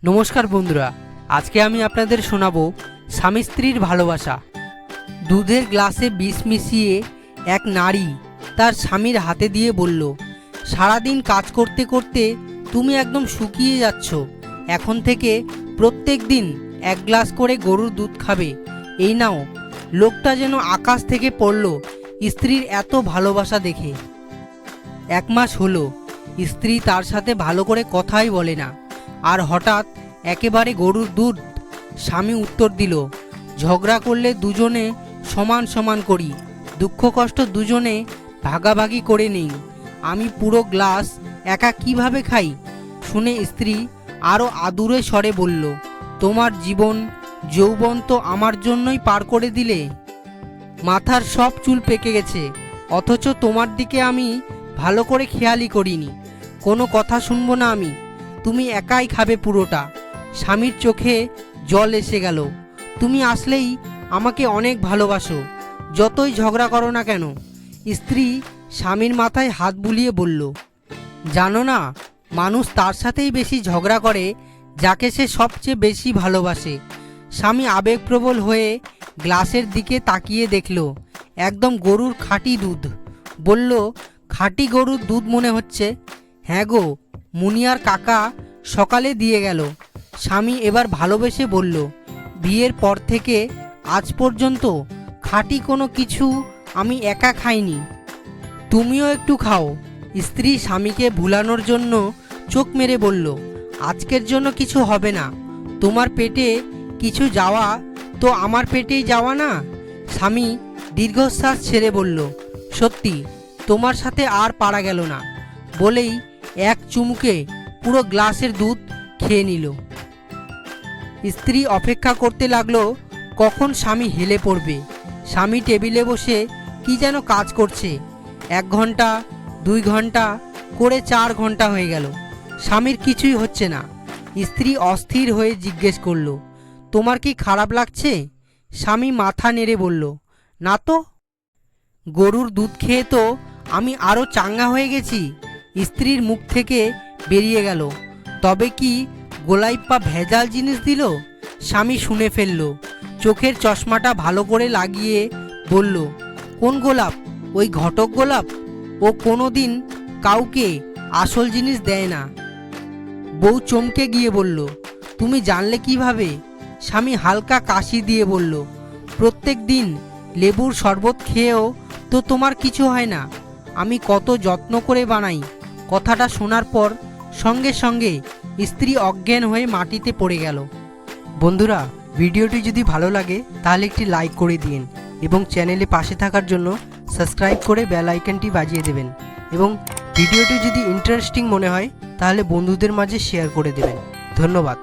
নমস্কার বন্ধুরা, আজকে আমি আপনাদের শোনাবো স্বামী স্ত্রীর ভালোবাসা। দুধের গ্লাসে বিষ মিশিয়ে এক নারী তার স্বামীর হাতে দিয়ে বলল, সারাদিন কাজ করতে করতে তুমি একদম শুকিয়ে যাচ্ছ। এখন থেকে প্রত্যেক দিন এক গ্লাস করে গরুর দুধ খাবে। এই নাও। লোকটা যেন আকাশ থেকে পড়ল স্ত্রীর এত ভালোবাসা দেখে। 1 মাস হলো স্ত্রী তার সাথে ভালো করে কথাই বলে না, আর হঠাৎ একেবারে গরুর দুধ। স্বামী উত্তর দিল, ঝগড়া করলে দুজনে সমান সমান করি, দুঃখ কষ্ট দুজনে ভাগাভাগি করে নিই। আমি পুরো গ্লাস একা কিভাবে খাই? শুনে স্ত্রী আরও আদুরে স্বরে বলল, তোমার জীবন যৌবন তো আমার জন্যই পার করে দিলে। মাথার সব চুল পেকে গেছে, অথচ তোমার দিকে আমি ভালো করে খেয়ালই করিনি। কোনো কথা শুনবো না আমি, তুমি একাই খাবে পুরোটা। স্বামীর চোখে জল এসে গেল। তুমি আসলেই আমাকে অনেক ভালোবাসো, যতই ঝগড়া করো না কেন। স্ত্রী স্বামীর মাথায় হাত বুলিয়ে বলল, জানো না, মানুষ তার সাথেই বেশি ঝগড়া করে যাকে সে সবচেয়ে বেশি ভালোবাসে। স্বামী আবেগপ্রবল হয়ে গ্লাসের দিকে তাকিয়ে দেখল একদম গরুর খাঁটি দুধ। বলল, খাঁটি গরুর দুধ মনে হচ্ছে। হ্যাঁ গো, মুনিয়ার কাকা সকালে দিয়ে গেল। স্বামী এবার ভালোবেসে বলল, বিয়ের পর থেকে আজ পর্যন্ত খাঁটি কোনো কিছু আমি একা খাইনি, তুমিও একটু খাও। স্ত্রী স্বামীকে ভুলানোর জন্য চোখ মেরে বলল, আজকের জন্য কিছু হবে না। তোমার পেটে কিছু যাওয়া তো আমার পেটেই যাওয়া না। স্বামী দীর্ঘশ্বাস ছেড়ে বলল, সত্যি তোমার সাথে আর পারা গেল না। বলেই এক চুমুকে পুরো গ্লাসের দুধ খেয়ে নিল। স্ত্রী অপেক্ষা করতে লাগলো কখন স্বামী হেলে পড়বে। স্বামী টেবিলে বসে কি যেন কাজ করছে। 1 ঘন্টা 2 ঘন্টা করে 4 ঘন্টা হয়ে গেল, স্বামীর কিছুই হচ্ছে না। স্ত্রী অস্থির হয়ে জিজ্ঞেস করলো, তোমার কি খারাপ লাগছে? স্বামী মাথা নেড়ে বলল, না তো, গরুর দুধ খেয়ে তো আমি আরও চাঙ্গা হয়ে গেছি। স্ত্রীর মুখ থেকে বেরিয়ে গেল, তবে কি গোলাইপ্পা ভেজাল জিনিস দিল? স্বামী শুনে ফেলল। চোখের চশমাটা ভালো করে লাগিয়ে বলল, কোন গোলাপ? ওই ঘটক গোলাপ। ও কোনো দিন কাউকে আসল জিনিস দেয় না। বউ চমকে গিয়ে বলল, তুমি জানলে কিভাবে? স্বামী হালকা কাশি দিয়ে বলল, প্রত্যেক দিন লেবুর শরবত খেয়েও তো তোমার কিছু হয় না। আমি কত যত্ন করে বানাই। কথাটা শোনার পর সঙ্গে সঙ্গে স্ত্রী অজ্ঞান হয়ে মাটিতে পড়ে গেল। বন্ধুরা, ভিডিওটি যদি ভালো লাগে তাহলে একটি লাইক করে দিন এবং চ্যানেলে পাশে থাকার জন্য সাবস্ক্রাইব করে বেল আইকনটি বাজিয়ে দেবেন, এবং ভিডিওটি যদি ইন্টারেস্টিং মনে হয় তাহলে বন্ধুদের মাঝে শেয়ার করে দেবেন। ধন্যবাদ।